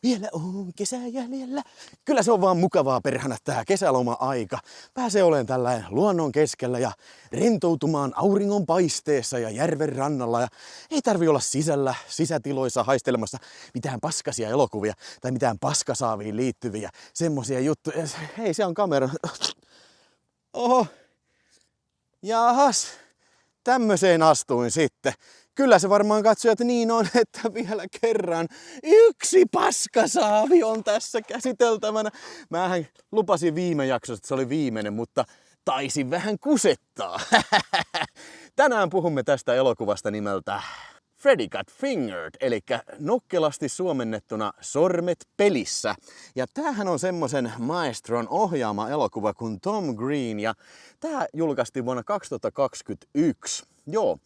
Vielä on kesä jäljellä. Kyllä se on vaan mukavaa perhana tää kesäloma-aika. Pääsee olemaan tällainen luonnon keskellä ja rentoutumaan auringon paisteessa ja järven rannalla. Ja ei tarvi olla sisätiloissa haistelemassa mitään paskasia elokuvia tai mitään paskasaaviin liittyviä semmosia juttuja. Hei, se on kamera. Oho. Jahas. Tämmöiseen astuin sitten. Kyllä se varmaan katsojat niin on, että vielä kerran yksi paskasaavi on tässä käsiteltävänä. Mähän lupasin viime jaksossa, että se oli viimeinen, mutta taisin vähän kusettaa. Tänään puhumme tästä elokuvasta nimeltä Freddy Got Fingered, eli nokkelasti suomennettuna Sormet pelissä. Ja tämähän on semmoisen maestron ohjaama elokuva kuin Tom Green, ja tää julkaistiin vuonna 2021. Joo.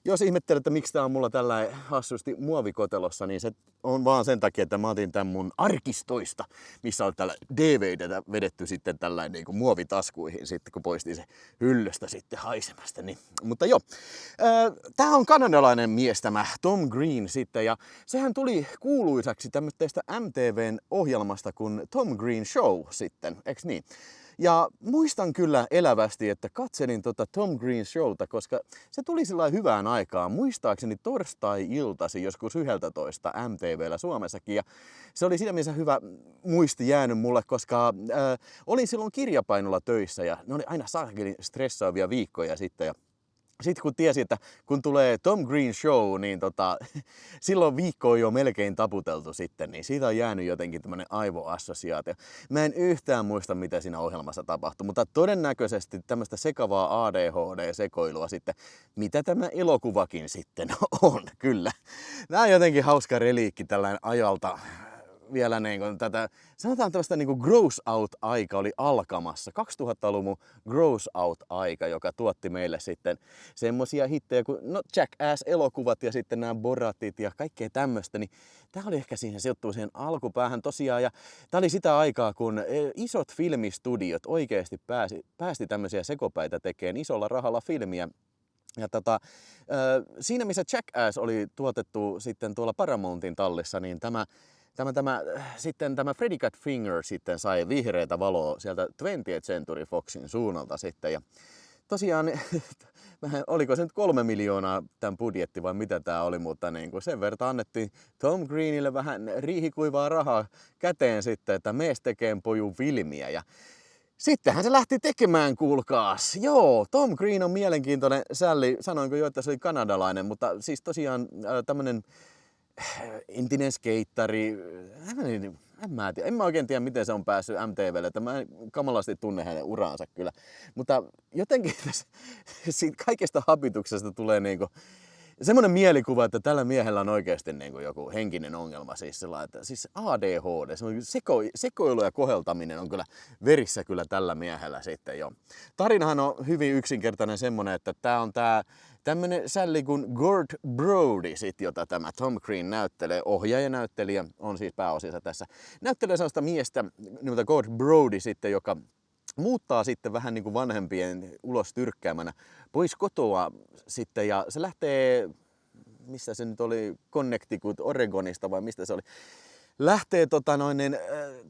Jos ihmettelet, että miksi tää on mulla tällä hassusti muovikotelossa, niin se on vaan sen takia, että mä otin tän mun arkistoista, missä on tällä DVDtä vedetty sitten tällainen niin kuin muovitaskuihin sitten, kun poistin se hyllystä sitten haisemasta. Niin. Mutta joo, tää on kanadalainen mies tämä Tom Green sitten, ja sehän tuli kuuluisaksi tämmöistä MTVn ohjelmasta kuin Tom Green Show sitten, eks niin? Ja muistan kyllä elävästi, että katselin Tom Green Showta, koska se tuli sillä hyvään aikaan. Muistaakseni torstai-iltasi joskus 11 MTVllä Suomessakin. Ja se oli siinä mielessä hyvä muisti jäänyt mulle, koska olin silloin kirjapainolla töissä ja ne oli aina saakeli stressaavia viikkoja sitten. Ja sitten kun tiesi, että kun tulee Tom Green Show, niin silloin viikko on jo melkein taputeltu sitten, niin siitä on jäänyt jotenkin tämmönen aivoassosiaatio. Mä en yhtään muista, mitä siinä ohjelmassa tapahtui, mutta todennäköisesti tämmöistä sekavaa ADHD-sekoilua sitten, mitä tämä elokuvakin sitten on, kyllä. Nämä on jotenkin hauska reliikki tällainen ajalta. Vielä niin kuin tätä, sanotaan tällaista niin kuin gross out-aika oli alkamassa. 2000-luvun gross out-aika, joka tuotti meille sitten semmosia hittejä kuin Jackass-elokuvat ja sitten nämä Boratit ja kaikkea tämmöistä. Niin tää oli ehkä siihen sijoittuu siihen alkupäähän tosiaan. Ja tää oli sitä aikaa, kun isot filmistudiot oikeasti päästi tämmöisiä sekopäitä tekemään isolla rahalla filmiä. Ja siinä missä Jackass oli tuotettu sitten tuolla Paramountin tallissa, niin tämä Freddy Got Fingered sitten sai vihreätä valoa sieltä 20th Century Foxin suunnalta sitten. Ja tosiaan, oliko se nyt 3 miljoonaa tämän budjetti vai mitä tää oli, mutta niin kuin sen verran annettiin Tom Greenille vähän riihikuivaa rahaa käteen sitten, että mees tekeen pojun filmiä. Ja sittenhän se lähti tekemään, kuulkaas. Joo, Tom Green on mielenkiintoinen sälli. Sanoinko jo, että se oli kanadalainen, mutta siis tosiaan tämmönen entinen skeittari, en mä oikein tiedä miten se on päässyt MTVlle, että mä en kamalasti tunne hänen uraansa kyllä. Mutta jotenkin siitä kaikesta habituksesta tulee niinku semmoinen mielikuva, että tällä miehellä on oikeasti niinku joku henkinen ongelma, siis sellainen, että siis ADHD, sekoilu ja koheltaminen on kyllä verissä kyllä tällä miehellä sitten jo. Tarinahan on hyvin yksinkertainen semmoinen, että tää on tämmönen sälli kuin Gord Brody, sit, jota tämä Tom Green näyttelee, ohjaaja-näyttelijä on siis pääosissa tässä. Näyttelee sellaista miestä nimeltä Gord Brody sitten, joka muuttaa sitten vähän niin kuin vanhempien ulos tyrkkäämänä pois kotoa sitten, ja se lähtee, missä se nyt oli, Connecticut, Oregonista vai mistä se oli, lähtee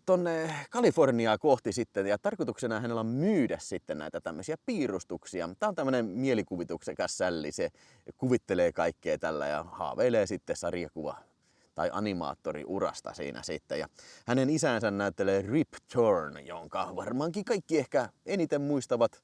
tonne Kaliforniaa kohti sitten, ja tarkoituksena hänellä on myydä sitten näitä tämmöisiä piirustuksia. Tää on tämmönen mielikuvituksekas sälli, se kuvittelee kaikkea tällä ja haaveilee sitten sarjakuva tai animaattoriurasta siinä sitten. Ja hänen isänsä näyttelee Rip Torn, jonka varmaankin kaikki ehkä eniten muistavat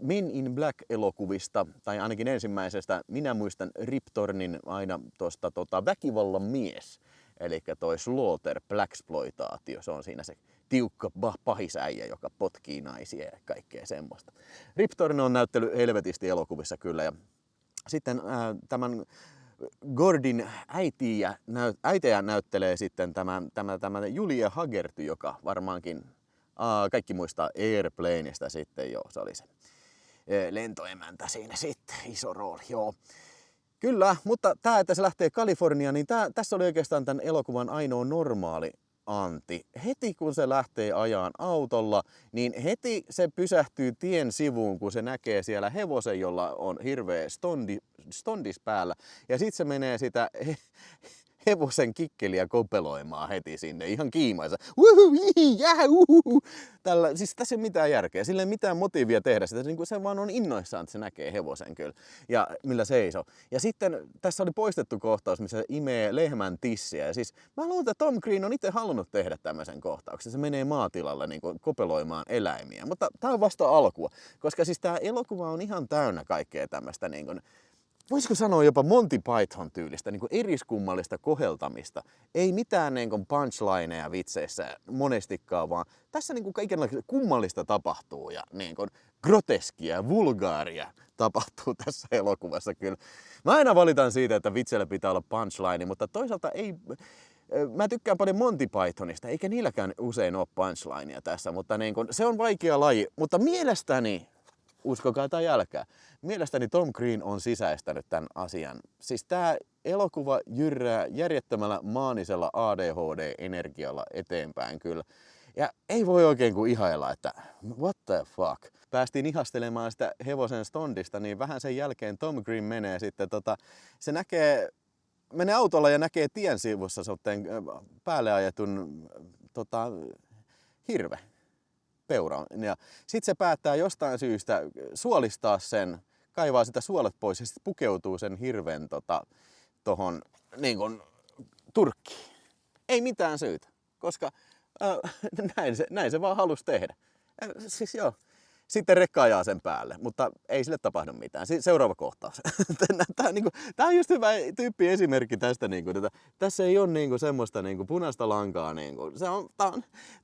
Men in Black-elokuvista, tai ainakin ensimmäisestä. Minä muistan Rip Tornin aina tuosta Väkivallan mies. Eli toi Slaughter, Blaxploitaatio, se on siinä se tiukka pahisäijä, joka potkii naisia ja kaikkea semmoista. Rip Torn on näyttely helvetisti elokuvissa kyllä. Ja sitten tämän Gordin äitiä näyttelee sitten tämä Julia Hagerty, joka varmaankin kaikki muistaa Airplaneista sitten, joo, se oli se lentoemäntä siinä sitten, iso rooli, joo. Kyllä, mutta tämä, että se lähtee Kaliforniaan, niin tässä oli oikeastaan tämän elokuvan ainoa normaali Antti, heti kun se lähtee ajaan autolla, niin heti se pysähtyy tien sivuun, kun se näkee siellä hevosen, jolla on hirveä stondis päällä. Ja sit se menee sitä hevosen kikkeliä kopeloimaan heti sinne ihan kiimaisa. Tällä, siis tässä ei ole mitään järkeä, sillä ei mitään motiivia tehdä sitä, se vaan on innoissaan, että se näkee hevosen kyllä ja millä seisoo. Ja sitten tässä oli poistettu kohtaus, missä se imee lehmän tissiä. Ja siis mä luulen, että Tom Green on itse halunnut tehdä tämmöisen kohtauksen. Se menee maatilalle niin kuin kopeloimaan eläimiä, mutta tää on vasta alkua, koska siis tää elokuva on ihan täynnä kaikkea tämmöistä niin kuin, voisiko sanoa jopa Monty Python tyylistä, niin kuin eriskummallista koheltamista. Ei mitään niin kuin punchlineja vitseissä monestikaan, vaan tässä niin kuin kaikenlaista kummallista tapahtuu ja niin kuin groteskia ja vulgaaria tapahtuu tässä elokuvassa kyllä. Mä aina valitan siitä, että vitseillä pitää olla punchline, mutta toisaalta ei. Mä tykkään paljon Monty Pythonista, eikä niilläkään usein ole punchlinea tässä, mutta niin kuin, se on vaikea laji. Mutta mielestäni, uskokaa tai älkää, mielestäni Tom Green on sisäistänyt tämän asian. Siis tää elokuva jyrrää järjettömällä maanisella ADHD-energialla eteenpäin kyllä. Ja ei voi oikein kuin ihailla, että what the fuck. Päästiin ihastelemaan sitä hevosen stondista, niin vähän sen jälkeen Tom Green menee sitten, se menee autolla ja näkee tien sivussa päälle ajetun hirve. Peuran. Ja sit se päättää jostain syystä suolistaa sen, kaivaa sitä suolet pois ja sitten pukeutuu sen hirven tohon niin kun, turkkiin. Ei mitään syytä, koska näin se vaan halusi tehdä. Siis joo. Sitten rekka ajaa sen päälle, mutta ei sille tapahdu mitään. Seuraava kohtaus. Tämä on just hyvä tyyppi esimerkki tästä. Tässä ei ole semmoista punaista lankaa.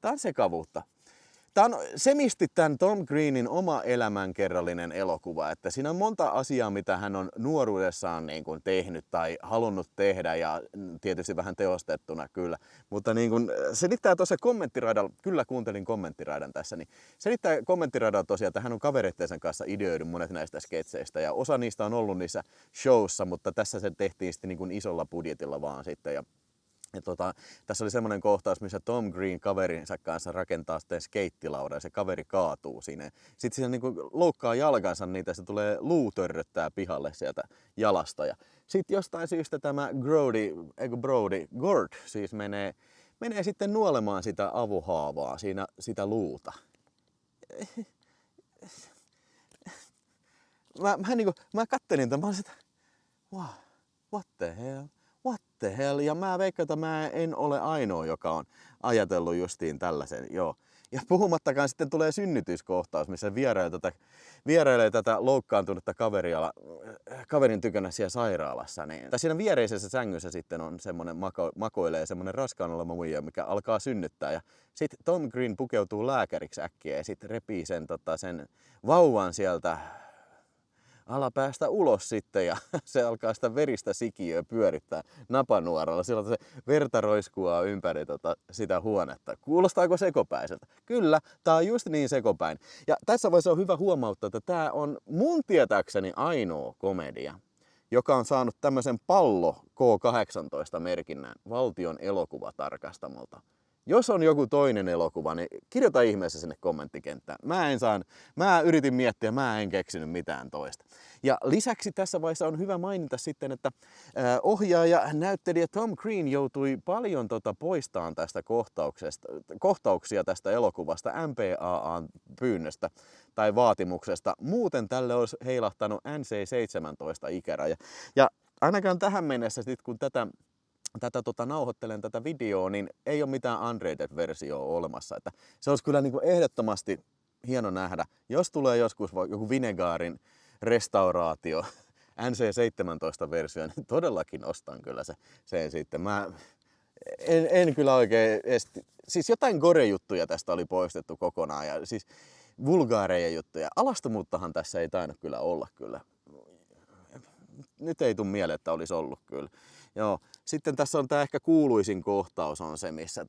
Tämä on sekavuutta. Tämä on semisti tämän Tom Greenin oma elämänkerrallinen elokuva, että siinä on monta asiaa, mitä hän on nuoruudessaan tehnyt tai halunnut tehdä ja tietysti vähän teostettuna kyllä. Mutta selittää tuossa kommenttiraidalla, kyllä kuuntelin kommenttiraidan tässä, niin selittää kommenttiradalla tosiaan, että hän on kavereittensa kanssa ideoidut monet näistä sketseistä ja osa niistä on ollut niissä showssa, mutta tässä se tehtiin sitten isolla budjetilla vaan sitten. Ja tässä oli semmoinen kohtaus, missä Tom Green kaverinsa kanssa rakentaa sitten skeittilaudan ja se kaveri kaatuu sinne. Sitten siinä loukkaa jalkansa niitä, se tulee luu törröttää pihalle sieltä jalasta. Ja sitten jostain syystä tämä Gord siis menee sitten nuolemaan sitä avohaavaa siinä sitä luuta. Mä kattelin tämän, mä olin sitä, wow, what the hell? What the hell? Ja mä veikkaan, että mä en ole ainoa, joka on ajatellut justiin tällaisen. Joo. Ja puhumattakaan sitten tulee synnytyskohtaus, missä vierailee tätä loukkaantunutta kaverin tykönä siellä sairaalassa. Niin. Tai siinä viereisessä sängyssä sitten on semmoinen makoilee semmoinen raskaan oleva muija, mikä alkaa synnyttää. Ja sitten Tom Green pukeutuu lääkäriksi äkkiä ja sitten repii sen vauvan sieltä alapäästä ulos sitten ja se alkaa sitä veristä sikiöä pyörittää napanuoralla. Silloin se verta roiskuaa ympäri sitä huonetta. Kuulostaako sekopäiseltä? Kyllä, tää on just niin sekopäin. Ja tässä vaiheessa on hyvä huomauttaa, että tää on mun tietääkseni ainoa komedia, joka on saanut tämmöisen pallo K18-merkinnän valtion elokuvatarkastamolta. Jos on joku toinen elokuva, niin kirjoita ihmeessä sinne kommenttikenttään. Mä yritin miettiä, mä en keksinyt mitään toista. Ja lisäksi tässä vaiheessa on hyvä mainita sitten, että ohjaaja, näyttelijä Tom Green joutui paljon poistamaan tästä kohtauksia tästä elokuvasta MPAA:n pyynnöstä tai vaatimuksesta. Muuten tälle olisi heilahtanut NC-17-ikäraja. Ja ainakaan tähän mennessä, kun nauhoittelen tätä videoa, niin ei ole mitään unrated-versioa olemassa. Että se olisi kyllä ehdottomasti hieno nähdä. Jos tulee joskus joku Vinegaarin restauraatio, NC-17-versio, niin todellakin ostan kyllä sen sitten. Mä en kyllä oikein siis jotain gore-juttuja tästä oli poistettu kokonaan ja siis vulgaareja juttuja. Alastomuuttahan tässä ei tainnut kyllä olla kyllä. Nyt ei tule mieleen, että olisi ollut kyllä. Joo. Sitten tässä on tämä ehkä kuuluisin kohtaus on se, missä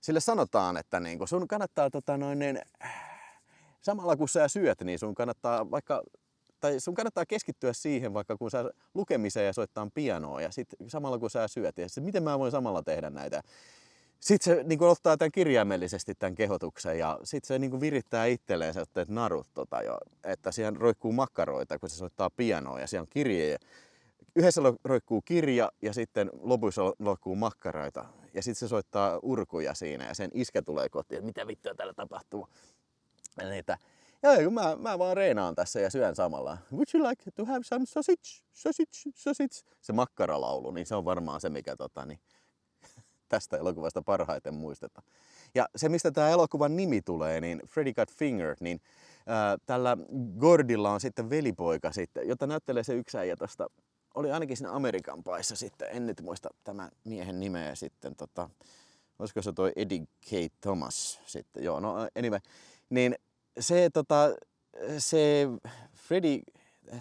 sille sanotaan, että sun kannattaa samalla kun sä syöt, niin sun kannattaa vaikka tai sun kannattaa keskittyä siihen, vaikka kun sä lukemiseen ja soittaa pianoa ja sit samalla kun sä syöt, ja sit, miten mä voin samalla tehdä näitä. Sitten se niin ottaa tämän kirjaimellisesti tämän kehotuksen ja sitten se niin virittää itselleen, että teet narut jo, että siellä roikkuu makkaroita, kun se soittaa pianoa ja siellä on kirje. Yhdessä roikkuu kirja ja sitten lopussa roikkuu makkaroita ja sitten se soittaa urkuja siinä ja sen iskä tulee kotiin, että mitä vittua täällä tapahtuu. Ja niitä, joo, mä vaan reenaan tässä ja syön samalla. Would you like to have some sausage, sausage, sausage? Se makkaralaulu, niin se on varmaan se, mikä tästä elokuvasta parhaiten muistetaan. Ja se, mistä tämä elokuvan nimi tulee, niin Freddy Got Fingered, niin tällä Gordilla on sitten velipoika, sitten, jota näyttelee se yksi äijä tosta. Oli ainakin siinä American Pieissa sitten, en nyt muista tämän miehen nimeä sitten, olisiko se toi Eddie K. Thomas sitten, joo, no anyway. Niin se Freddy,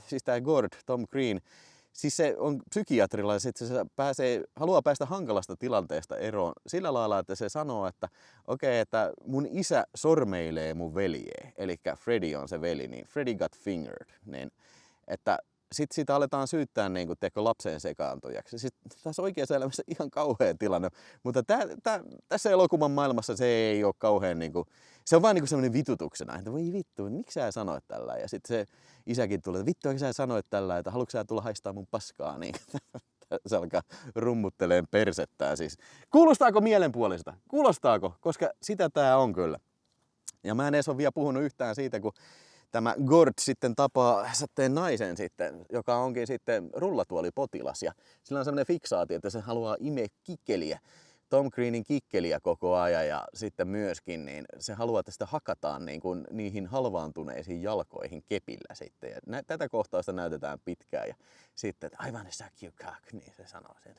siis tää Gord, Tom Green, siis se on psykiatrilla ja sitten se haluaa päästä hankalasta tilanteesta eroon sillä lailla, että se sanoo, että okei, että mun isä sormeilee mun veljeä, eli Freddy on se veli, niin Freddy got fingered, niin että sitten siitä aletaan syyttää niin kuin, lapseen sekaantujaksi. Siis tässä oikeassa elämässä ihan kauhea tilanne, mutta tässä elokuvan maailmassa se ei ole kauhean, niin kuin, se on vaan niin semmoinen vitutuksena, että voi vittu, miksi sä sanoit tällä? Ja sitten se isäkin tulee, että vittu, eikö sä sanoit tällä, että haluatko sä tulla haistaa mun paskaa? Niin se alkaa rummutteleen persettää siis. Kuulostaako mielenpuolista? Kuulostaako? Koska sitä tää on kyllä. Ja mä en edes ole vielä puhunut yhtään siitä, kun tämä Gord sitten tapaa satteen naisen sitten, joka onkin sitten rullatuolipotilas ja sillä on sellainen fiksaatio, että se haluaa imeä kikkeliä, Tom Greenin kikkeliä koko ajan ja sitten myöskin niin se haluaa, että sitä hakataan niin kuin niihin halvaantuneisiin jalkoihin kepillä sitten. Ja tätä kohtausta näytetään pitkään ja sitten, että aivan suck you cock, niin se sanoo sen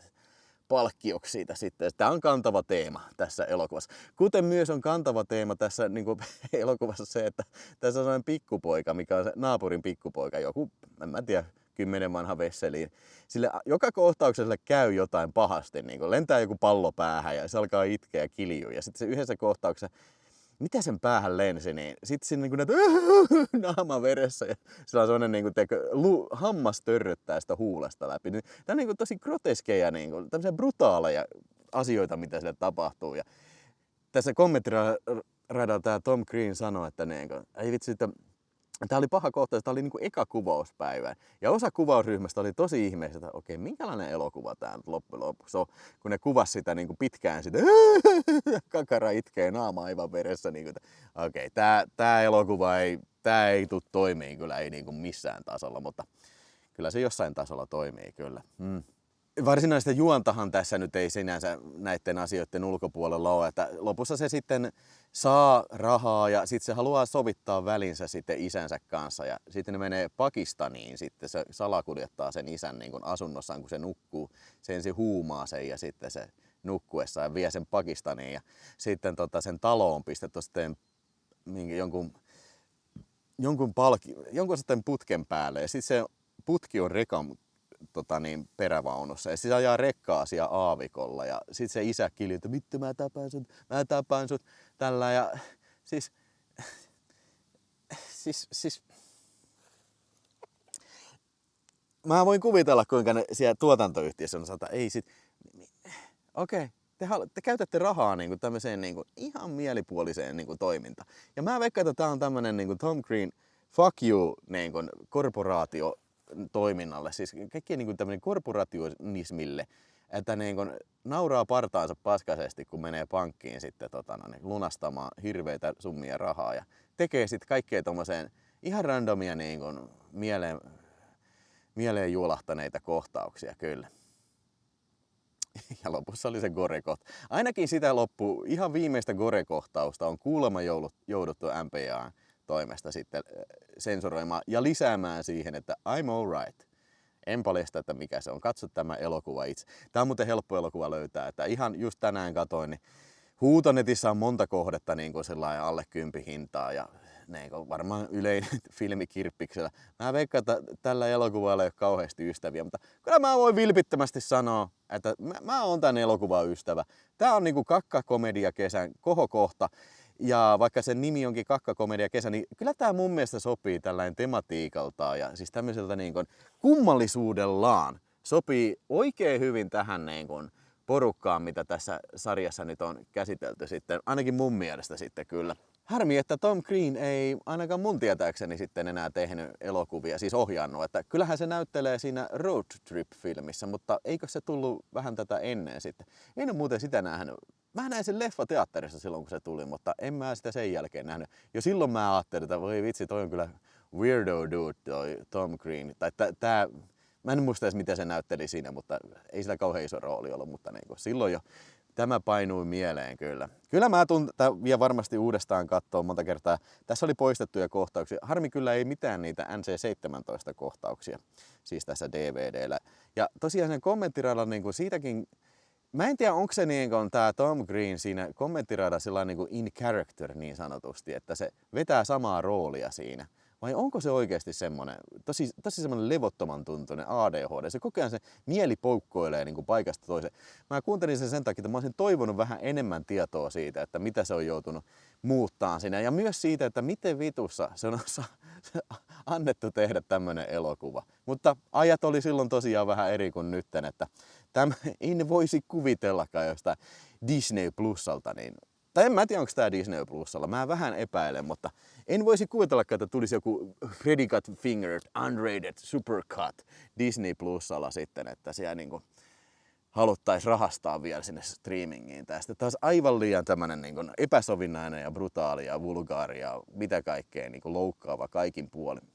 palkkioksi siitä sitten. Tämä on kantava teema tässä elokuvassa. Kuten myös on kantava teema tässä niin kuin, elokuvassa se, että tässä on sellainen pikkupoika, mikä on se naapurin pikkupoika, joku, en mä tiedä, 10 vanha vesseliin. Sille joka kohtauksessa käy jotain pahasti, niin kuin lentää joku pallo päähän ja se alkaa itkeä ja kiljua. Ja sitten se yhdessä kohtauksessa, mitä sen päähän lensi, niin sitten siinä niin näitä naama veressä ja sillä on sellainen niin kuin, hammas törröttää sitä huulesta läpi. Tämä on niin kuin, tosi groteskeja, niin kuin, tämmöisiä brutaaleja asioita, mitä sille tapahtuu. Ja tässä kommenttiradalla tämä Tom Green sanoi, että niin kuin, ei vitsi, että tämä oli paha kohtaus, tämä oli niin kuin eka kuvauspäivä. Ja osa kuvausryhmästä oli tosi ihmeessä, että okei, minkälainen elokuva tämä nyt loppujen lopuksi on, kun ne kuvasi sitä niin kuin pitkään sitä, kakara itkee naama aivan veressä. Niin kuin, okei, tämä elokuva ei tule toimii kyllä, ei niin kuin missään tasolla, mutta kyllä se jossain tasolla toimii kyllä. Varsinaista juontahan tässä nyt ei sinänsä näiden asioiden ulkopuolella ole, että lopussa se sitten saa rahaa ja sitten se haluaa sovittaa välinsä sitten isänsä kanssa ja sitten ne menee Pakistaniin, sitten se salakuljettaa sen isän niin kuin asunnossaan, kun se nukkuu, se ensin huumaa sen ja sitten se nukkuessaan vie sen Pakistaniin ja sitten sen taloon pistetty sitten jonkun sitten putken päälle ja sitten se putki on rekan perävaunussa ja sitten ajaa rekkaa siellä aavikolla ja sitten se isä kiljuu, että vittu mä tapaan sut tällä ja siis mä voin kuvitella kuinka ne siellä tuotantoyhtiössä on sanotaan, ei sit, okei. Te käytätte rahaa niin kuin tämmöiseen niin kuin ihan mielipuoliseen niin kuin toimintaan. Ja mä veikkaan, että tää on tämmönen niin kuin Tom Green fuck you niin kuin korporaatio toiminnalle, siis kaikkien niin kuin tämmöinen korporationismille, että niin kuin nauraa partaansa paskaisesti, kun menee pankkiin sitten lunastamaan hirveitä summia rahaa ja tekee sitten kaikkea tommoseen ihan randomia niin kuin mieleen juolahtaneita kohtauksia kyllä. Ja lopussa oli se gore-kohta. Ainakin sitä ihan viimeistä gore-kohtausta on kuulemma jouduttu MPA:n toimesta sitten sensuroimaan ja lisäämään siihen, että I'm alright. En paljasta, että mikä se on. Katso tämä elokuva itse. Tämä on muuten helppo elokuva löytää. Että ihan just tänään katoin, niin Huutonetissä on monta kohdetta niin kuin alle 10 hintaa ja niin kuin varmaan yleinen filmi kirppiksellä. Mä veikkaan, että tällä elokuvalla ei ole kauheasti ystäviä, mutta kyllä mä voin vilpittömästi sanoa, että mä oon tän elokuvan ystävä. Tää on niin kuin kakkakomedia kesän kohokohta. Ja vaikka sen nimi onkin Kakkakomedia kesä, niin kyllä tää mun mielestä sopii tällainen tematiikaltaan ja siis tämmöiseltä niin kuin kummallisuudellaan sopii oikein hyvin tähän niin kuin porukkaan, mitä tässä sarjassa nyt on käsitelty sitten, ainakin mun mielestä sitten kyllä. Harmi, että Tom Green ei ainakaan mun tietääkseni sitten enää tehnyt elokuvia, siis ohjannut. Että kyllähän se näyttelee siinä Road Trip-filmissä, mutta eikö se tullut vähän tätä ennen sitten? En ole muuten sitä nähnyt. Mä näin sen leffateatterissa silloin, kun se tuli, mutta en mä sitä sen jälkeen nähnyt. Jo silloin mä ajattelin, että voi vitsi, toi on kyllä weirdo dude, toi Tom Green. Tai mä en muista edes, mitä se näytteli siinä, mutta ei sillä kauhean iso rooli ollut, mutta niin kuin silloin jo tämä painui mieleen kyllä. Kyllä mä tuun vielä varmasti uudestaan katsoa monta kertaa. Tässä oli poistettuja kohtauksia. Harmi kyllä ei mitään niitä NC-17 kohtauksia, siis tässä DVDllä. Ja tosiaan sen kommenttiradalla niin kuin siitäkin, mä en tiedä onko se niin kuin tää Tom Green siinä kommenttiradalla sellainen niin kuin in character niin sanotusti, että se vetää samaa roolia siinä. Vai onko se oikeasti semmoinen, tosi semmoinen levottoman tuntuinen ADHD? Se koko ajan se mieli poukkoilee niin kuin paikasta toiseen. Mä kuuntelin sen takia, että mä olisin toivonut vähän enemmän tietoa siitä, että mitä se on joutunut muuttaa siinä. Ja myös siitä, että miten vitussa se on annettu tehdä tämmöinen elokuva. Mutta ajat oli silloin tosiaan vähän eri kuin nytten, että en voisi kuvitellakaan jostain Disney Plusalta, niin tai en mä tiedä, onko tää Disney Plusalla. Mä vähän epäilen, mutta en voisi kuvitellakaan, että tulisi joku Freddy Got Fingered, Unrated, Supercut Disney Plusalla sitten, että siellä niinku haluttaisiin rahastaa vielä sinne streamingiin tästä. Tämä olisi aivan liian tämmönen niinku epäsovinnainen ja brutaali ja vulgaari ja mitä kaikkea niinku loukkaava kaikin puolin.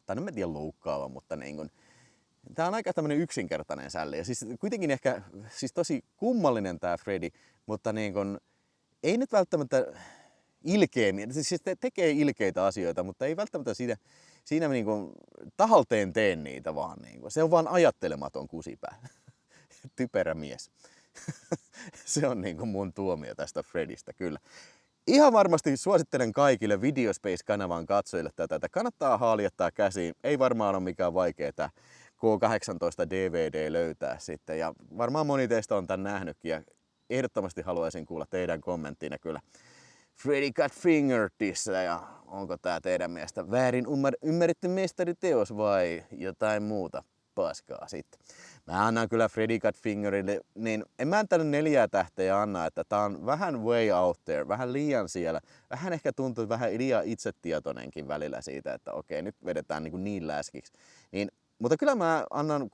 Tai en mä tiedä loukkaava, mutta niinku, tää on aika tämmönen yksinkertainen sälli. Ja siis kuitenkin ehkä siis tosi kummallinen tää Freddy, mutta niinku ei nyt välttämättä ilkeämmin, siis tekee ilkeitä asioita, mutta ei välttämättä siinä niin kuin tahalteen tee niitä vaan. Niin kuin. Se on vaan ajattelematon kusipää. Typerä mies. Se on niin kuin mun tuomio tästä Fredistä kyllä. Ihan varmasti suosittelen kaikille Videospace-kanavan katsojille tätä, että kannattaa haaljattaa käsiin. Ei varmaan ole mikään vaikea tämä K18 DVD löytää sitten. Ja varmaan moni teistä on tämän nähnytkin ja ehdottomasti haluaisin kuulla teidän kommenttinne kyllä Freddy Got Fingeredissa ja onko tää teidän mielestä väärin ymmärretty mestariteos vai jotain muuta paskaa sitten. Mä annan kyllä Freddy Got Fingeredille, niin en mä tälle 4 tähteä anna, että tää on vähän way out there, vähän liian siellä. Vähän ehkä tuntuu vähän liian itsetietoinenkin välillä siitä, että okei, nyt vedetään niin läskiksi. Mutta kyllä mä annan 3,5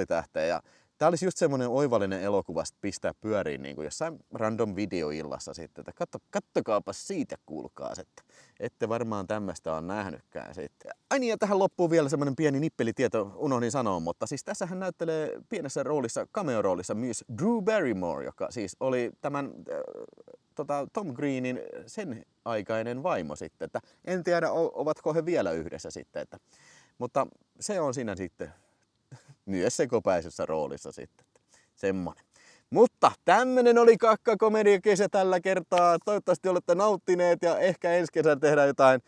tähteä ja tää olisi just semmonen oivallinen elokuva pistää pyöriin niin kuin jossain random videoillassa sitten, että kattokaapa siitä kuulkaa, että ette varmaan tämmöstä on nähnytkään sitten. Ai niin, ja tähän loppuu vielä semmonen pieni nippelitieto, unohdin sanoa, mutta siis tässähän näyttelee pienessä roolissa, cameo-roolissa myös Drew Barrymore, joka siis oli tämän Tom Greenin sen aikainen vaimo sitten, että en tiedä ovatko he vielä yhdessä sitten, että, mutta se on siinä sitten myös sekopäisessä roolissa sitten. Semmonen. Mutta tämmönen oli Kakkakomedia kesä tällä kertaa. Toivottavasti olette nauttineet ja ehkä ensi kesänä tehdään jotain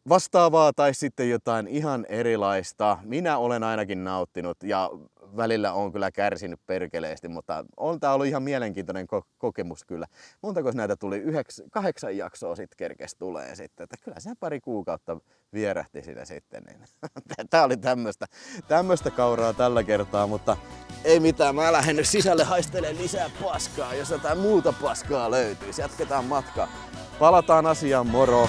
vastaavaa tai sitten jotain ihan erilaista. Minä olen ainakin nauttinut ja välillä on kyllä kärsinyt perkeleesti, mutta on tää ollut ihan mielenkiintoinen kokemus kyllä. Montako näitä tuli? 8 jaksoa sitten kerkes tulee sitten, että kyllä se pari kuukautta vierähti siinä sitten. Niin. Tää oli tämmöstä kauraa tällä kertaa, mutta ei mitään, mä lähden nyt sisälle haistelemaan lisää paskaa, jos jotain muuta paskaa löytyisi. Jatketaan matkaa. Palataan asiaan, moro!